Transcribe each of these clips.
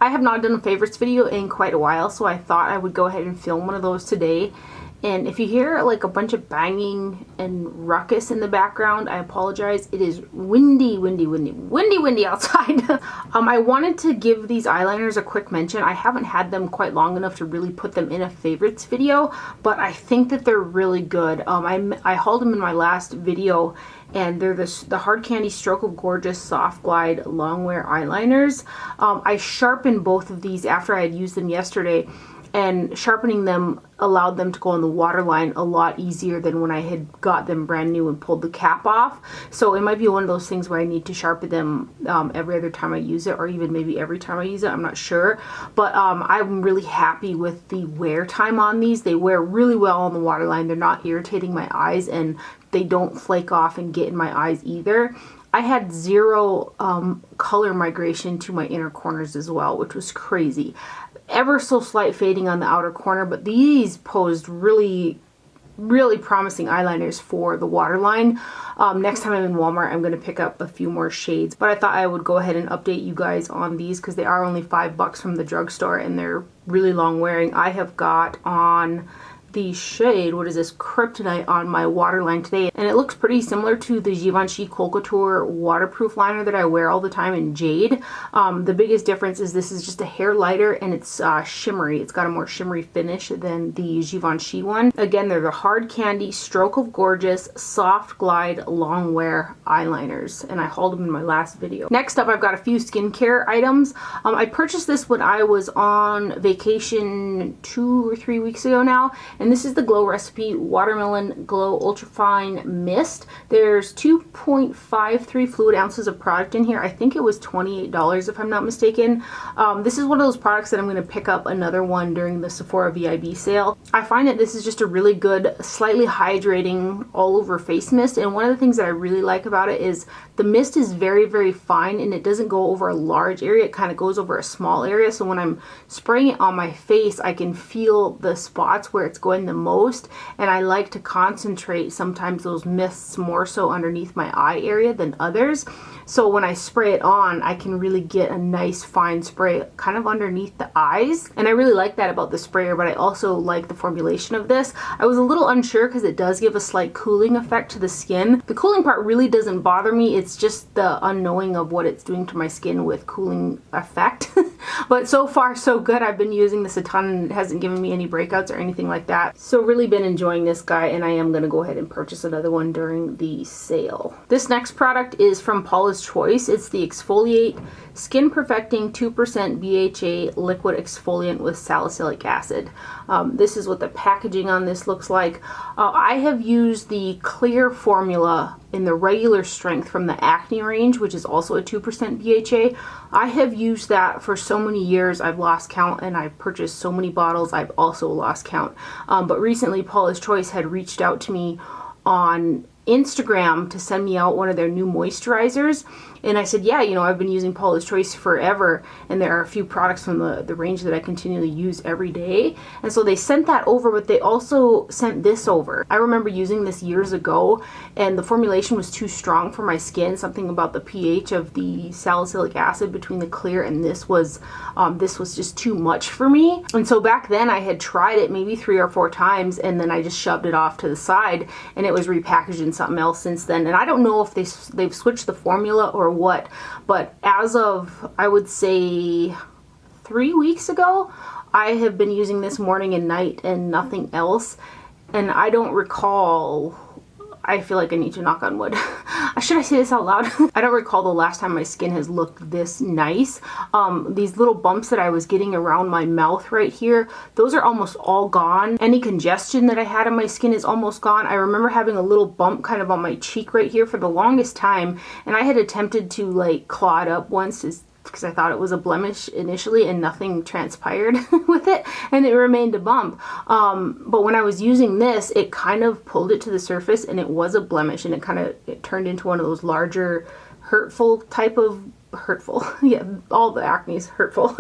I have not done a favorites video in quite a while, so I thought I would go ahead and film one of those today. And if you hear like a bunch of banging and ruckus in the background, I apologize. It is windy outside. I wanted to give these eyeliners a quick mention. I haven't had them quite long enough to really put them in a favorites video, but I think that they're really good. I hauled them in my last video, and they're the Hard Candy Stroke of Gorgeous Soft Glide Long Wear Eyeliners. I sharpened both of these after I had used them yesterday, and sharpening them allowed them to go on the waterline a lot easier than when I had got them brand new and pulled the cap off. So it might be one of those things where I need to sharpen them every other time I use it, or even maybe every time I use it, I'm not sure. But I'm really happy with the wear time on these. They wear really well on the waterline. They're not irritating my eyes, and they don't flake off and get in my eyes either. I had zero color migration to my inner corners as well, which was crazy. Ever so slight fading on the outer corner, but these posed really promising eyeliners for the waterline. Next time I'm in Walmart, I'm going to pick up a few more shades, but I thought I would go ahead and update you guys on these because they are only $5 from the drugstore and they're really long wearing. I have got on the shade, what is this, Kryptonite, on my waterline today, and it looks pretty similar to the Givenchy Cold Couture waterproof liner that I wear all the time in Jade. The biggest difference is this is just a hair lighter, and it's shimmery. It's got a more shimmery finish than the Givenchy one. Again, they're the Hard Candy Stroke of Gorgeous Soft Glide Long Wear Eyeliners, and I hauled them in my last video. Next up, I've got a few skincare items. I purchased this when I was on vacation 2 or 3 weeks ago now, and this is the Glow Recipe Watermelon Glow Ultrafine Mist. There's 2.53 fluid ounces of product in here. I think it was $28 if I'm not mistaken. This is one of those products that I'm going to pick up another one during the Sephora VIB sale. I find that this is just a really good, slightly hydrating all over face mist, and one of the things that I really like about it is the mist is very fine, and it doesn't go over a large area. It kind of goes over a small area, so when I'm spraying it on my face, I can feel the spots where it's going the most, and I like to concentrate sometimes those mists more so underneath my eye area than others. So when I spray it on, I can really get a nice fine spray kind of underneath the eyes, and I really like that about the sprayer, but I also like the formulation of this. I was a little unsure because it does give a slight cooling effect to the skin. The cooling part really doesn't bother me. It's just the unknowing of what it's doing to my skin with cooling effect. But so far so good. I've been using this a ton and it hasn't given me any breakouts or anything like that. So really been enjoying this guy, and I am going to go ahead and purchase another one during the sale. This next product is from Paula's Choice. It's the Exfoliate Skin Perfecting 2% BHA Liquid Exfoliant with Salicylic Acid. This is what the packaging on this looks like. I have used the clear formula in the regular strength from the Acne range, which is also a 2% BHA. I have used that for so many years I've lost count, and I've purchased so many bottles I've also lost count. But recently Paula's Choice had reached out to me on Instagram to send me out one of their new moisturizers, and I said, yeah, you know, I've been using Paula's Choice forever, and there are a few products from the range that I continually use every day. And so they sent that over, but they also sent this over. I remember using this years ago, and the formulation was too strong for my skin. Something about the pH of the salicylic acid between the clear and this was just too much for me. And so back then I had tried it maybe 3 or 4 times, and then I just shoved it off to the side, and it was repackaged in something else since then. And I don't know if they've switched the formula or what, but as of, I would say 3 weeks ago, I have been using this morning and night and nothing else, and I don't recall, I feel like I need to knock on wood. Should I say this out loud? I don't recall the last time my skin has looked this nice. These little bumps that I was getting around my mouth right here, those are almost all gone. Any congestion that I had on my skin is almost gone. I remember having a little bump kind of on my cheek right here for the longest time, and I had attempted to like claw it up once because I thought it was a blemish initially, and nothing transpired with it, and it remained a bump. But when I was using this, it kind of pulled it to the surface, and it was a blemish, and it turned into one of those larger hurtful type of hurtful. Yeah, all the acne is hurtful.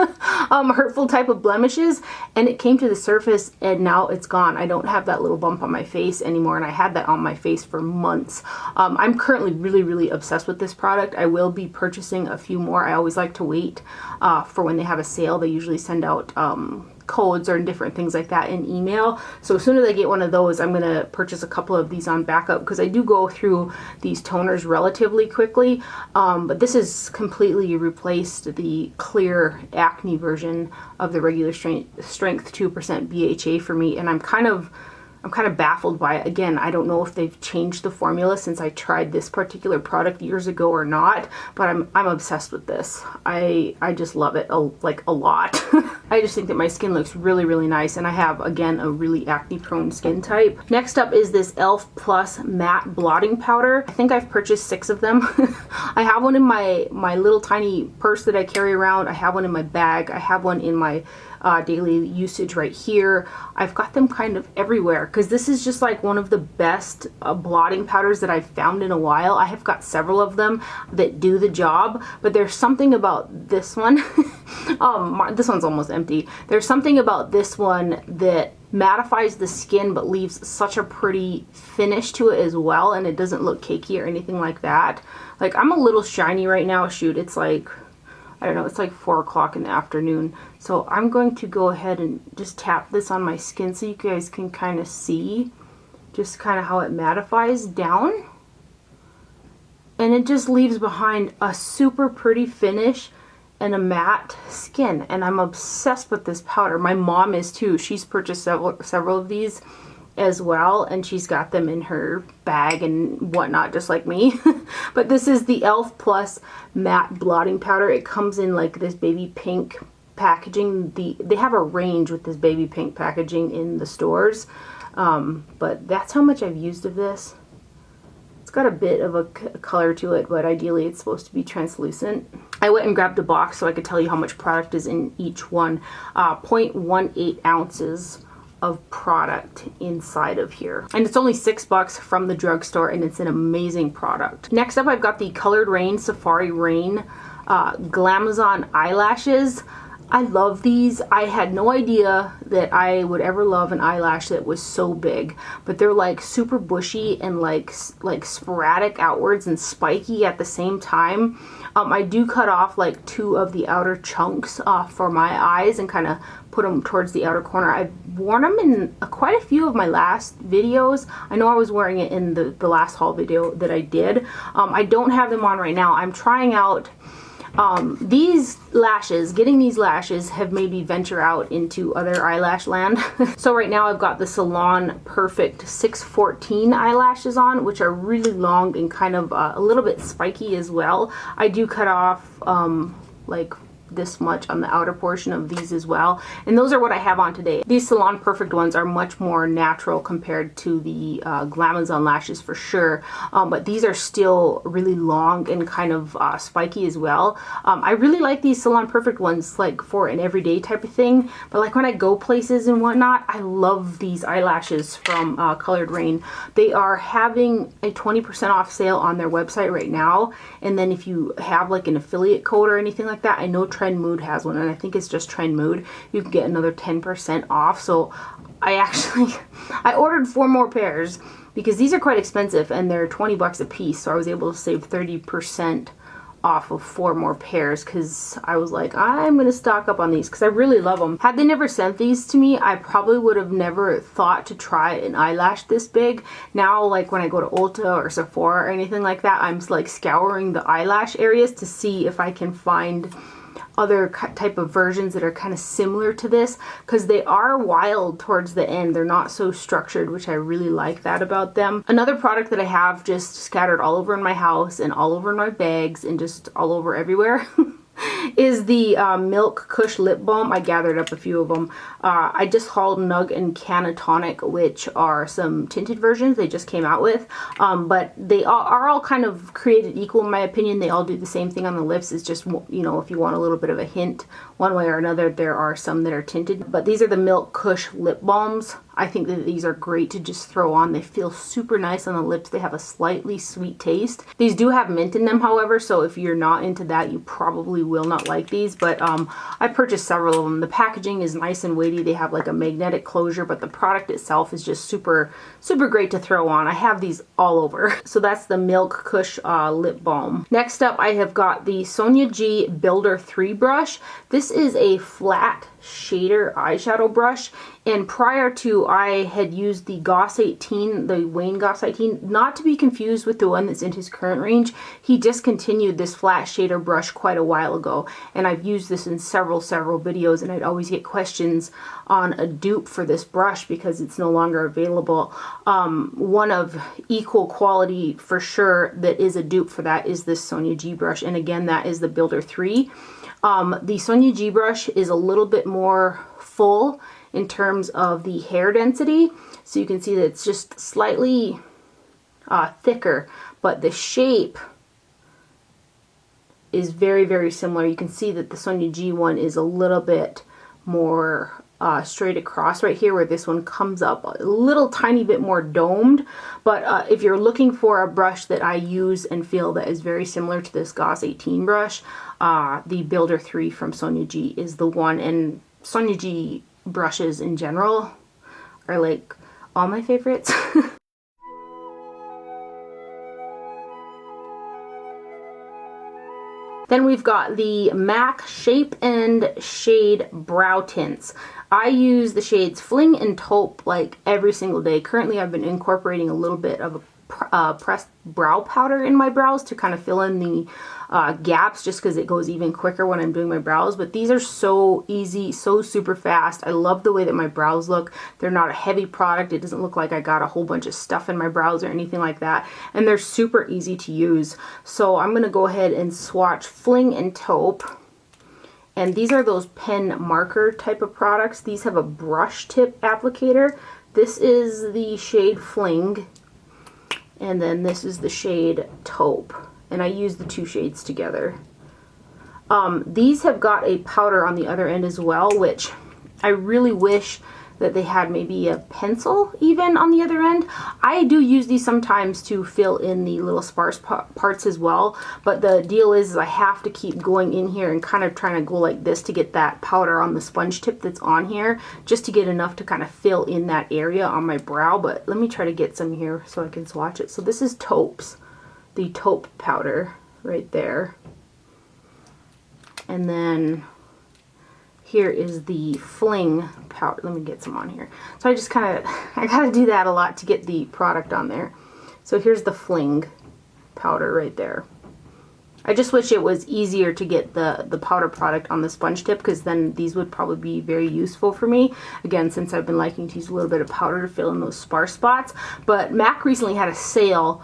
Hurtful type of blemishes, and it came to the surface and now it's gone. I don't have that little bump on my face anymore, and I had that on my face for months. I'm currently really obsessed with this product. I will be purchasing a few more. I always like to wait for when they have a sale. They usually send out codes or different things like that in email. So as soon as I get one of those, I'm gonna purchase a couple of these on backup, because I do go through these toners relatively quickly. But this has completely replaced the clear acne version of the regular strength 2% BHA for me, and I'm kind of baffled by it. Again, I don't know if they've changed the formula since I tried this particular product years ago or not, but I'm obsessed with this. I just love it like a lot. I just think that my skin looks really nice, and I have, again, a really acne prone skin type. Next up is this e.l.f. Plus matte blotting powder. I think I've purchased 6 of them. I have one in my little tiny purse that I carry around. I have one in my bag. I have one in my daily usage right here. I've got them kind of everywhere, because this is just like one of the best blotting powders that I've found in a while. I have got several of them that do the job, but there's something about this one. This one's almost empty. There's something about this one that mattifies the skin but leaves such a pretty finish to it as well, and it doesn't look cakey or anything like that. Like, I'm a little shiny right now. Shoot, it's like, I don't know, it's like 4 o'clock in the afternoon. So I'm going to go ahead and just tap this on my skin so you guys can kind of see just kind of how it mattifies down. And it just leaves behind a super pretty finish and a matte skin. And I'm obsessed with this powder. My mom is too. She's purchased several of these as well, and she's got them in her bag and whatnot, just like me. But this is the e.l.f. Plus matte blotting powder. It comes in like this baby pink packaging. They have a range with this baby pink packaging in the stores, but that's how much I've used of this. It's got a bit of a color to it, but ideally it's supposed to be translucent. I went and grabbed a box so I could tell you how much product is in each one. 0.18 ounces of product inside of here, and it's only $6 from the drugstore, and it's an amazing product. Next up, I've got the Colored Rain Safari Rain Glamazon eyelashes. I love these. I had no idea that I would ever love an eyelash that was so big, but they're like super bushy and like sporadic outwards and spiky at the same time. I do cut off like 2 of the outer chunks for my eyes and kind of put them towards the outer corner. I've worn them in quite a few of my last videos. I know I was wearing it in the last haul video that I did. I don't have them on right now. I'm trying out these lashes. Getting these lashes have made me venture out into other eyelash land. So right now I've got the Salon Perfect 614 eyelashes on, which are really long and kind of a little bit spiky as well. I do cut off like this much on the outer portion of these as well, and those are what I have on today. These Salon Perfect ones are much more natural compared to the Glamazon lashes for sure, but these are still really long and kind of spiky as well. I really like these Salon Perfect ones like for an everyday type of thing, but like when I go places and whatnot, I love these eyelashes from Colored Rain. They are having a 20% off sale on their website right now, and then if you have like an affiliate code or anything like that, I know Trend Mood has one, and I think it's just Trend Mood, you can get another 10% off. So I ordered 4 more pairs because these are quite expensive and they're 20 bucks a piece, so I was able to save 30% off of 4 more pairs because I was like, I'm gonna stock up on these because I really love them. Had they never sent these to me, I probably would have never thought to try an eyelash this big. Now, like when I go to Ulta or Sephora or anything like that, I'm like scouring the eyelash areas to see if I can find other type of versions that are kind of similar to this, because they are wild towards the end. They're not so structured, which I really like that about them. Another product that I have just scattered all over in my house and all over in my bags and just all over everywhere is the Milk Kush Lip Balm. I gathered up a few of them. I just hauled Nug and Canatonic, which are some tinted versions they just came out with. But they are all kind of created equal in my opinion. They all do the same thing on the lips. It's just, you know, if you want a little bit of a hint one way or another. There are some that are tinted, but these are the Milk Kush lip balms. I think that these are great to just throw on. They feel super nice on the lips. They have a slightly sweet taste. These do have mint in them, however, so if you're not into that, you probably will not like these, but I purchased several of them. The packaging is nice and weighty. They have like a magnetic closure, but the product itself is just super great to throw on. I have these all over. So that's the Milk Kush lip balm. Next up, I have got the Sonia G Builder 3 brush. This is a flat shader eyeshadow brush, and prior to, I had used the Goss 18, the Wayne Goss 18, not to be confused with the one that's in his current range. He discontinued this flat shader brush quite a while ago, and I've used this in several videos, and I'd always get questions on a dupe for this brush because it's no longer available. One of equal quality for sure that is a dupe for that is this Sonia G brush, and again, that is the Builder 3. The Sonia G brush is a little bit more full in terms of the hair density, so you can see that it's just slightly thicker, but the shape is very similar. You can see that the Sonia G one is a little bit more straight across right here, where this one comes up a little tiny bit more domed. But if you're looking for a brush that I use and feel that is very similar to this Goss 18 brush, the Builder 3 from Sonia G is the one. And Sonia G brushes in general are like all my favorites. Then we've got the MAC Shape and Shade Brow Tints. I use the shades Fling and Taupe like every single day. Currently, I've been incorporating a little bit of a pressed brow powder in my brows to kind of fill in the gaps, just because it goes even quicker when I'm doing my brows. But these are so easy, so super fast. I love the way that my brows look. They're not a heavy product. It doesn't look like I got a whole bunch of stuff in my brows or anything like that. And they're super easy to use. So I'm going to go ahead and swatch Fling and Taupe. And these are those pen marker type of products. These have a brush tip applicator. This is the shade Fling. And then this is the shade Taupe. And I use the two shades together. These have got a powder on the other end as well, which I really wish that they had maybe a pencil even on the other end. I do use these sometimes to fill in the little sparse parts as well, but the deal is I have to keep going in here and kind of trying to go like this to get that powder on the sponge tip that's on here, just to get enough to kind of fill in that area on my brow. But let me try to get some here so I can swatch it. So this is Taupe's, the Taupe powder right there. And then here is the Fling powder. Let me get some on here. So I just kind of, I gotta do that a lot to get the product on there. So here's the Fling powder right there. I just wish it was easier to get the powder product on the sponge tip, because then these would probably be very useful for me. Again, since I've been liking to use a little bit of powder to fill in those sparse spots. But MAC recently had a sale,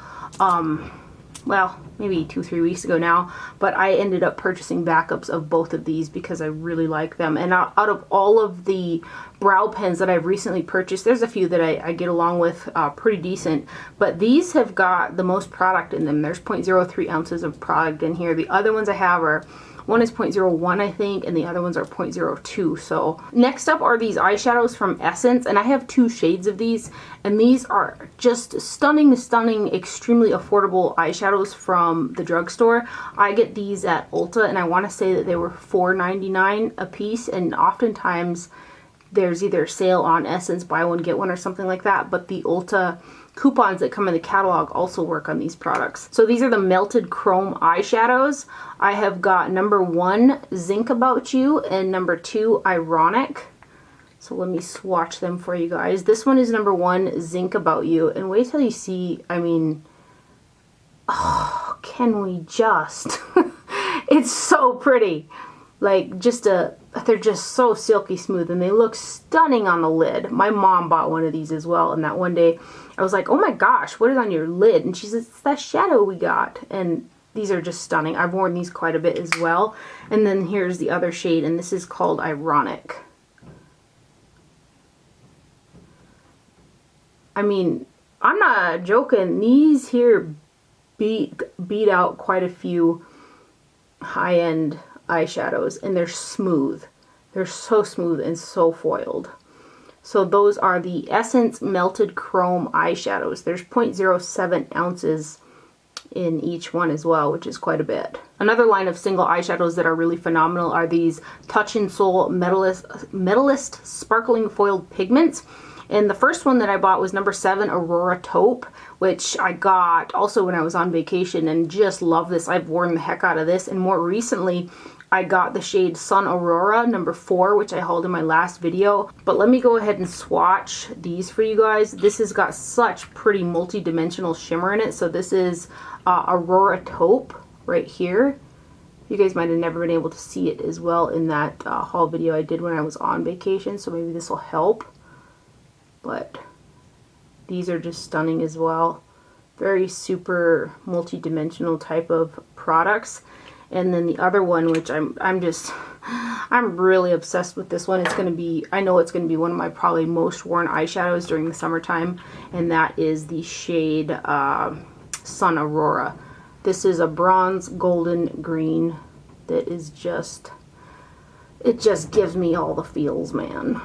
well, maybe 2-3 weeks ago now, but I ended up purchasing backups of both of these because I really like them. And out of all of the brow pens that I've recently purchased, there's a few that I get along with pretty decent, but these have got the most product in them. There's 0.03 ounces of product in here. The other ones I have are, one is 0.01 I think, and the other ones are 0.02. So next up are these eyeshadows from Essence, and I have 2 shades of these, and these are just stunning, extremely affordable eyeshadows from the drugstore. I get these at Ulta, and I want to say that they were $4.99 a piece, and oftentimes there's either a sale on Essence, buy one get one or something like that, but the Ulta coupons that come in the catalog also work on these products. So these are the Melted Chrome eyeshadows. I have got number 1, Zinc About You, and number 2, Ironic. So let me swatch them for you guys. This one is number 1, Zinc About You, and wait till you see, I mean, oh, can we just, it's so pretty. Like, they're just so silky smooth, and they look stunning on the lid. My mom bought one of these as well, and that one day I was like, oh my gosh, what is on your lid? And she says, it's that shadow we got. And these are just stunning. I've worn these quite a bit as well. And then here's the other shade, and this is called Ironic. I mean, I'm not joking. These here beat out quite a few high-end eyeshadows, and they're smooth. They're so smooth and so foiled. So those are the Essence Melted Chrome eyeshadows. There's 0.07 ounces in each one as well, which is quite a bit. Another line of single eyeshadows that are really phenomenal are these Touch in Sol Metalist Sparkling Foiled Pigments. And the first one that I bought was number 7, Aurora Taupe, which I got also when I was on vacation and just love this. I've worn the heck out of this. And more recently, I got the shade Sun Aurora number 4, which I hauled in my last video. But let me go ahead and swatch these for you guys. This has got such pretty multi-dimensional shimmer in it. So this is Aurora Taupe right here. You guys might have never been able to see it as well in that haul video I did when I was on vacation. So maybe this will help. But these are just stunning as well. Very super multi-dimensional type of products. And then the other one, which I'm really obsessed with this one. It's going to be, I know it's going to be one of my probably most worn eyeshadows during the summertime. And that is the shade Sun Aurora. This is a bronze golden green that is just, it just gives me all the feels, man.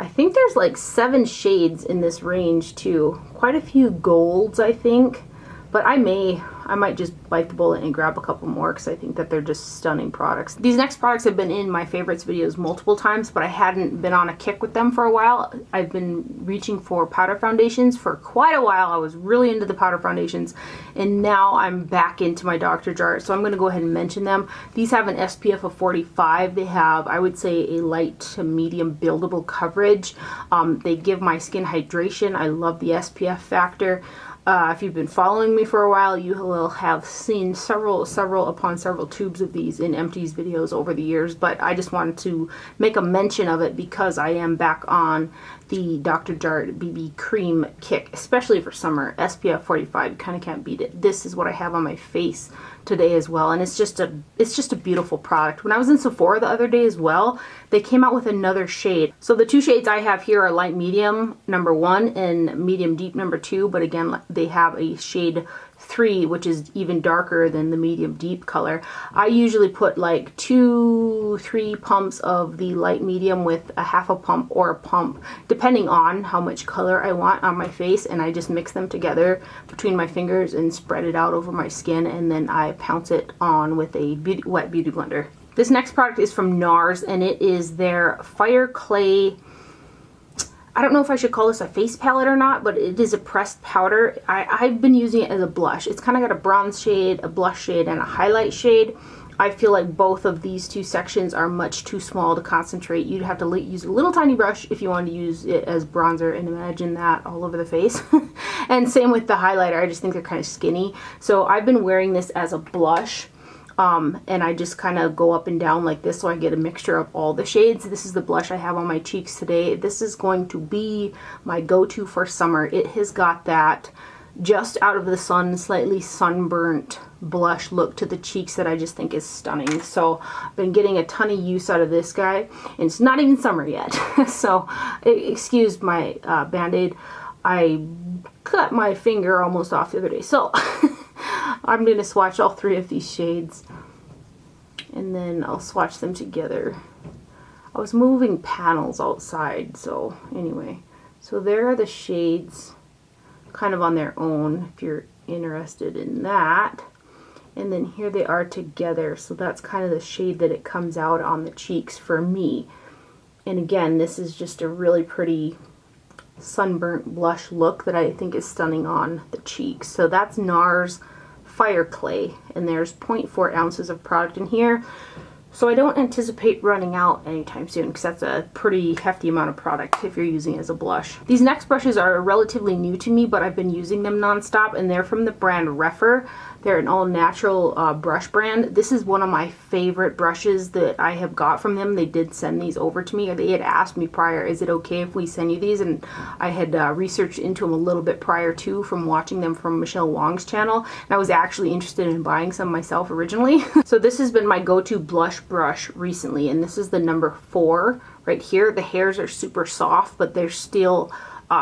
I think there's like 7 shades in this range too. Quite a few golds, I think. But I might just bite the bullet and grab a couple more because I think that they're just stunning products. These next products have been in my favorites videos multiple times, but I hadn't been on a kick with them for a while. I've been reaching for powder foundations for quite a while. I was really into the powder foundations, and now I'm back into my dr.jart, so I'm going to go ahead and mention them. These have an SPF of 45. They have, I would say, a light to medium buildable coverage. They give my skin hydration. I love the SPF factor. If you've been following me for a while, you will have seen several upon several tubes of these in Empties videos over the years, but I just wanted to make a mention of it because I am back on the dr.jart BB cream kick, especially for summer. SPF 45, kind of can't beat it. This is what I have on my face today as well, and it's just a beautiful product. When I was in Sephora the other day as well, they came out with another shade. So the 2 shades I have here are light medium number 1 and medium deep number 2, but again, they have a shade 3, which is even darker than the medium deep color. I usually put like 2-3 pumps of the light medium with a half a pump or a pump, depending on how much color I want on my face, and I just mix them together between my fingers and spread it out over my skin, and then I pounce it on with a wet beauty blender. This next product is from Nars, and it is their Fireclay. I don't know if I should call this a face palette or not, but it is a pressed powder. I've been using it as a blush. It's kind of got a bronze shade, a blush shade, and a highlight shade. I feel like both of these 2 sections are much too small to concentrate. You'd have to use a little tiny brush if you wanted to use it as bronzer, and imagine that all over the face. And same with the highlighter. I just think they're kind of skinny. So I've been wearing this as a blush. And I just kind of go up and down like this so I get a mixture of all the shades. This is the blush I have on my cheeks today. This is going to be my go-to for summer. It has got that just out of the sun, slightly sunburnt blush look to the cheeks that I just think is stunning. So I've been getting a ton of use out of this guy, and it's not even summer yet. So excuse my band-aid. I cut my finger almost off the other day. So I'm going to swatch all 3 of these shades, and then I'll swatch them together. I was moving panels outside, so anyway. So there are the shades kind of on their own if you're interested in that. And then here they are together, so that's kind of the shade that it comes out on the cheeks for me. And again, this is just a really pretty sunburnt blush look that I think is stunning on the cheeks. So that's Nars Fireclay, and there's 0.4 ounces of product in here. So I don't anticipate running out anytime soon because that's a pretty hefty amount of product if you're using it as a blush. These next brushes are relatively new to me, but I've been using them nonstop, and they're from the brand Refer. They're an all-natural brush brand. This is one of my favorite brushes that I have got from them. They did send these over to me. They had asked me prior, is it okay if we send you these? And I had researched into them a little bit prior too from watching them from Michelle Wong's channel. And I was actually interested in buying some myself originally. So this has been my go-to blush brush recently, and this is the number 4 right here. The hairs are super soft, but they're still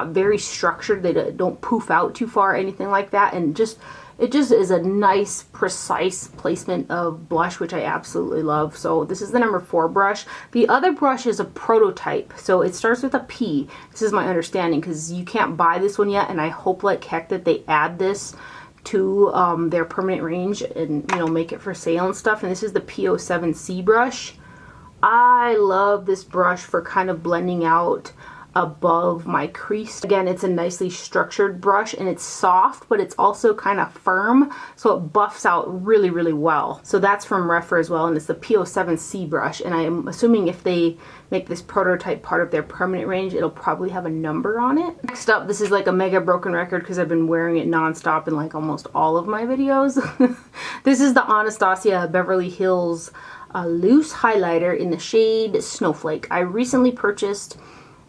very structured. They don't poof out too far, anything like that, and just it just is a nice, precise placement of blush, which I absolutely love. So this is the number 4 brush. The other brush is a prototype, so it starts with a P. This is my understanding, because you can't buy this one yet, and I hope like heck that they add this to their permanent range and, you know, make it for sale and stuff. And this is the P07C brush. I love this brush for kind of blending out above my crease. Again, it's a nicely structured brush, and it's soft, but it's also kind of firm, so it buffs out really, really well. So that's from Refer as well, and it's the P07C brush, and I'm assuming if they make this prototype part of their permanent range, it'll probably have a number on it. Next up, this is like a mega broken record because I've been wearing it non-stop in like almost all of my videos. This is the Anastasia Beverly Hills loose highlighter in the shade Snowflake. I recently purchased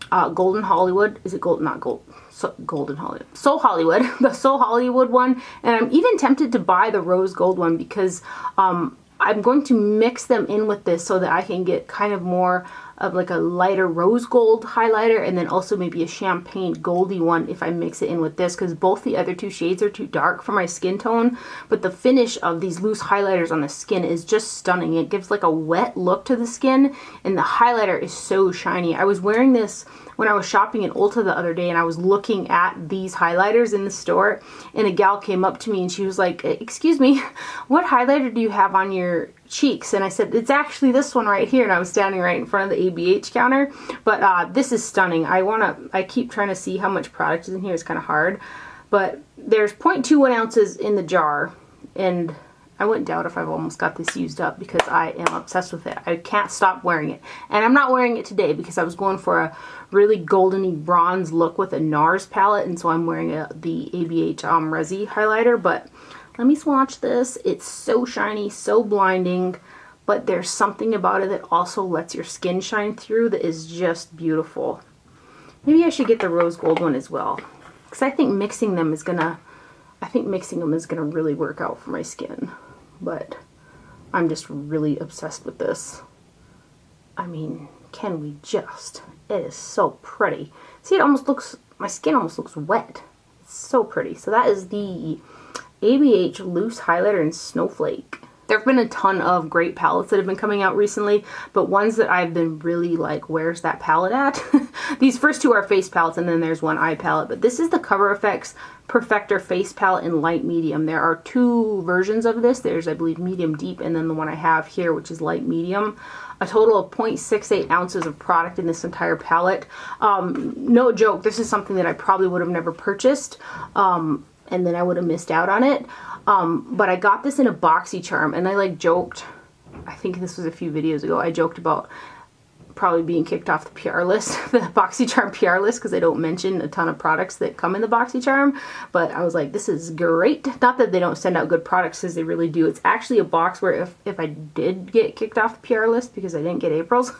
Golden Hollywood. Is it gold? Not gold. Golden Hollywood. Soul Hollywood. The Soul Hollywood one. And I'm even tempted to buy the rose gold one because I'm going to mix them in with this so that I can get kind of more of like a lighter rose gold highlighter, and then also maybe a champagne goldy one if I mix it in with this, because both the other 2 shades are too dark for my skin tone. But the finish of these loose highlighters on the skin is just stunning. It gives like a wet look to the skin, and the highlighter is so shiny. I was wearing this when I was shopping in Ulta the other day, and I was looking at these highlighters in the store, and a gal came up to me and she was like, "Excuse me, what highlighter do you have on your cheeks?" And I said, "It's actually this one right here," and I was standing right in front of the ABH counter. But this is stunning. I keep trying to see how much product is in here. It's kind of hard, but there's 0.21 ounces in the jar, and I wouldn't doubt if I've almost got this used up because I am obsessed with it. I can't stop wearing it. And I'm not wearing it today because I was going for a really goldeny bronze look with a Nars palette, and so I'm wearing the ABH Resi highlighter. But let me swatch this. It's so shiny, so blinding, but there's something about it that also lets your skin shine through that is just beautiful. Maybe I should get the rose gold one as well, because I think mixing them is gonna really work out for my skin. But I'm just really obsessed with this. I mean, can we just? It is so pretty. See, it almost looks, my skin almost looks wet. It's so pretty. So that is the ABH Loose Highlighter in Snowflake. There have been a ton of great palettes that have been coming out recently, but ones that I've been really like, where's that palette at? These first 2 are face palettes, and then there's one eye palette, but this is the Cover FX Perfector Face Palette in light medium. There are 2 versions of this. There's, I believe, medium deep, and then the one I have here, which is light medium. A total of 0.68 ounces of product in this entire palette. No joke, this is something that I probably would have never purchased, and then I would have missed out on it. But I got this in a BoxyCharm, and I like joked, I think this was a few videos ago, I joked about probably being kicked off the PR list, the BoxyCharm PR list, because they don't mention a ton of products that come in the BoxyCharm. But I was like, this is great. Not that they don't send out good products, because they really do. It's actually a box where if I did get kicked off the PR list because I didn't get April's,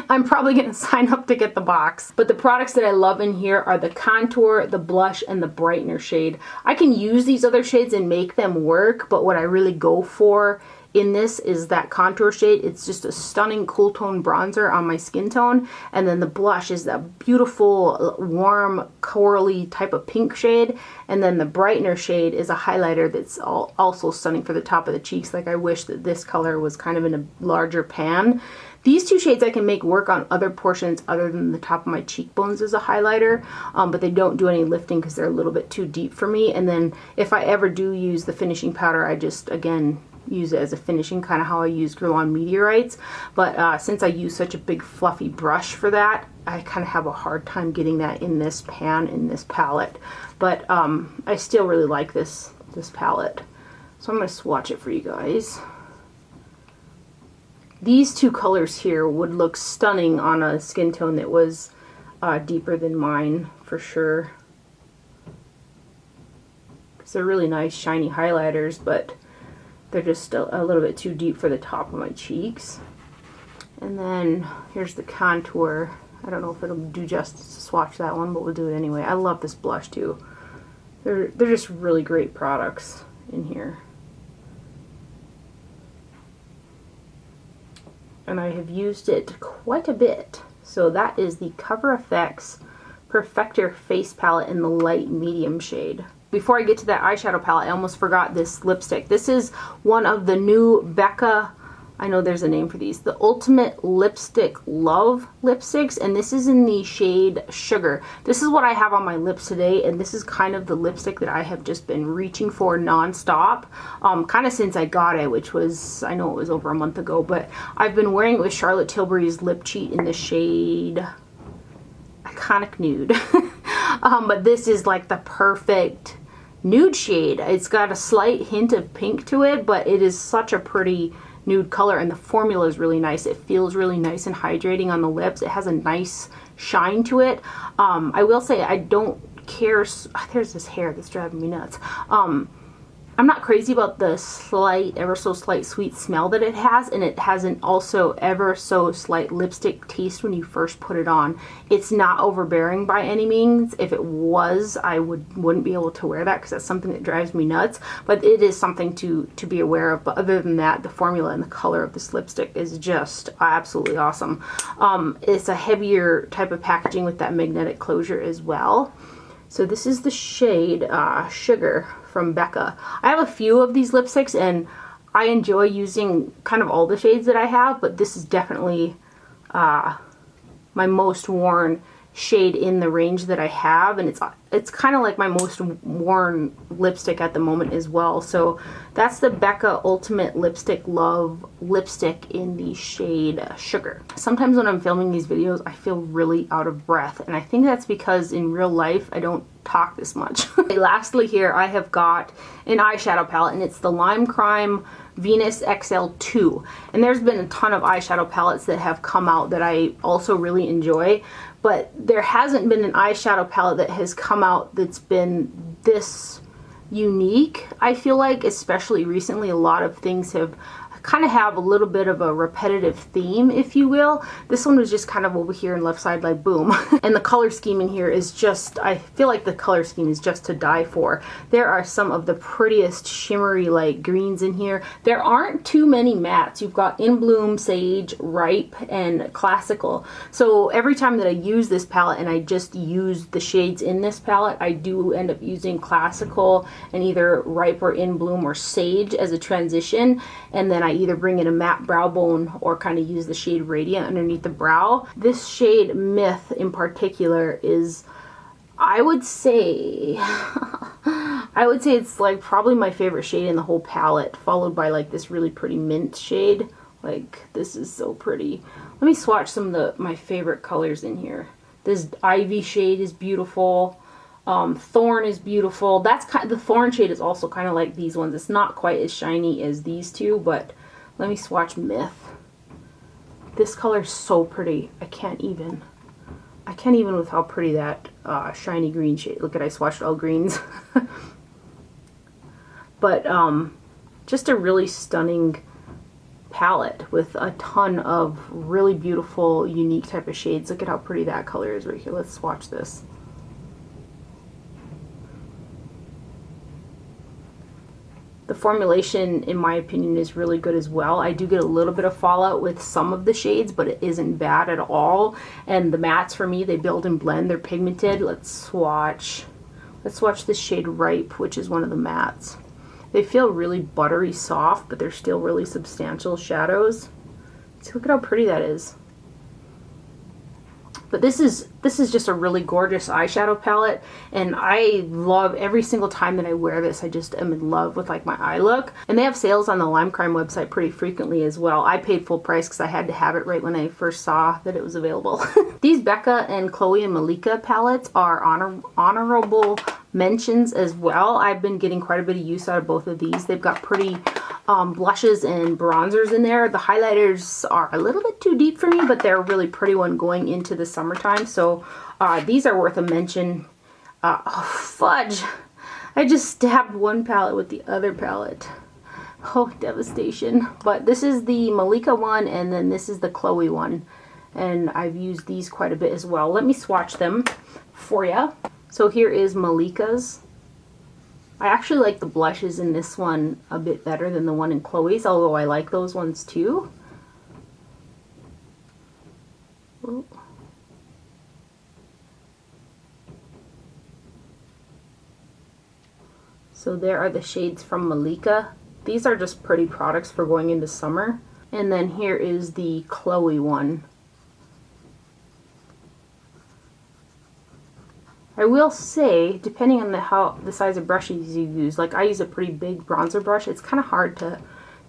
I'm probably going to sign up to get the box. But the products that I love in here are the contour, the blush, and the brightener shade. I can use these other shades and make them work, but what I really go for in this is that contour shade. It's just a stunning cool tone bronzer on my skin tone, and then the blush is that beautiful warm corally type of pink shade, and then the brightener shade is a highlighter that's also stunning for the top of the cheeks. Like, I wish that this color was kind of in a larger pan. These 2 shades I can make work on other portions other than the top of my cheekbones as a highlighter, but they don't do any lifting because they're a little bit too deep for me. And then if I ever do use the finishing powder, I just, again, use it as a finishing, kind of how I use Guerlain Meteorites. But since I use such a big fluffy brush for that, I kind of have a hard time getting that in this pan, in this palette. But I still really like this palette. So I'm going to swatch it for you guys. These 2 colors here would look stunning on a skin tone that was deeper than mine, for sure. Because they're really nice, shiny highlighters, but they're just a little bit too deep for the top of my cheeks. And then here's the contour. I don't know if it'll do justice to swatch that one, but we'll do it anyway. I love this blush too. They're just really great products in here. And I have used it quite a bit. So that is the Cover FX Perfector Face Palette in the light medium shade. before I get to that eyeshadow palette, I almost forgot this lipstick. This is one of the new Becca, I know there's a name for these, the Ultimate Lipstick Love lipsticks, and this is in the shade Sugar. This is what I have on my lips today, and this is kind of the lipstick that I have just been reaching for nonstop, kind of since I got it, which was, I know it was over a month ago, but I've been wearing it with Charlotte Tilbury's Lip Cheat in the shade Iconic Nude. But this is like the perfect nude shade. It's got a slight hint of pink to it, but it is such a pretty nude color, and the formula is really nice. It feels really nice and hydrating on the lips. It has a nice shine to it. I will say I don't care. There's this hair that's driving me nuts. I'm not crazy about the slight, ever so slight sweet smell that it has, and it has an also ever so slight lipstick taste when you first put it on. It's not overbearing by any means. If it was, I wouldn't be able to wear that because that's something that drives me nuts, but it is something to be aware of. But other than that, the formula and the color of this lipstick is just absolutely awesome. It's a heavier type of packaging with that magnetic closure as well. So this is the shade Sugar from Becca. I have a few of these lipsticks and I enjoy using kind of all the shades that I have, but this is definitely my most worn shade in the range that I have, and it's kind of like my most worn lipstick at the moment as well. So that's the Becca Ultimate Lipstick Love lipstick in the shade Sugar. Sometimes when I'm filming these videos I feel really out of breath, and I think that's because in real life I don't talk this much. Lastly here I have got an eyeshadow palette, and it's the Lime Crime Venus XL2, and there's been a ton of eyeshadow palettes that have come out that I also really enjoy, but there hasn't been an eyeshadow palette that has come out that's been this unique. I feel like, especially recently, a lot of things have kind of have a little bit of a repetitive theme, if you will. This one was just kind of over here and left side, like boom. And the color scheme in here is just, I feel like the color scheme is just to die for. There are some of the prettiest shimmery like greens in here. There aren't too many mattes. You've got In Bloom, Sage, Ripe, and Classical. So every time that I use this palette and I just use the shades in this palette, I do end up using Classical and either Ripe or In Bloom or Sage as a transition, and then I either bring in a matte brow bone or kind of use the shade Radiant underneath the brow. This shade Myth in particular is, I would say it's like probably my favorite shade in the whole palette, followed by like this really pretty mint shade. Like, this is so pretty. Let me swatch some of my favorite colors in here. This Ivy shade is beautiful. Thorn is beautiful. That's the Thorn shade is also kind of like these ones. It's not quite as shiny as these two, but let me swatch Myth. This color is so pretty. I can't even with how pretty that shiny green shade. Look at, I swatched all greens. But just a really stunning palette with a ton of really beautiful, unique type of shades. Look at how pretty that color is right here. Let's swatch this. The formulation, in my opinion, is really good as well. I do get a little bit of fallout with some of the shades, but it isn't bad at all. And the mattes, for me, they build and blend. They're pigmented. Let's swatch this shade Ripe, which is one of the mattes. They feel really buttery soft, but they're still really substantial shadows. See, look at how pretty that is. But this is just a really gorgeous eyeshadow palette, and I love every single time that I wear this. I just am in love with like my eye look. And they have sales on the Lime Crime website pretty frequently as well. I paid full price because I had to have it right when I first saw that it was available. These Becca and Chloe and Malika palettes are honorable mentions as well. I've been getting quite a bit of use out of both of these. They've got pretty blushes and bronzers in there. The highlighters are a little bit too deep for me, but they're a really pretty one going into the summertime. So these are worth a mention. Oh, fudge! I just stabbed one palette with the other palette. Oh, devastation. But this is the Malika one, and then this is the Chloe one. And I've used these quite a bit as well. Let me swatch them for you. So here is Malika's. I actually like the blushes in this one a bit better than the one in Chloe's, although I like those ones too. Ooh. So there are the shades from Malika. These are just pretty products for going into summer. And then here is the Chloe one. I will say, depending on the size of brushes you use, like I use a pretty big bronzer brush, it's kind of hard to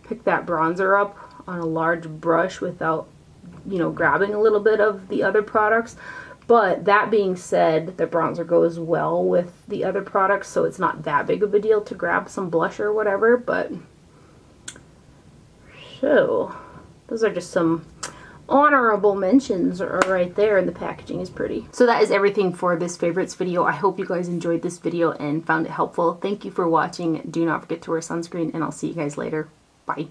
pick that bronzer up on a large brush without, you know, grabbing a little bit of the other products. But that being said, the bronzer goes well with the other products, so it's not that big of a deal to grab some blush or whatever. But so those are just some honorable mentions right there, and the packaging is pretty. So that is everything for this favorites video. I hope you guys enjoyed this video and found it helpful. Thank you for watching. Do not forget to wear sunscreen, and I'll see you guys later. Bye.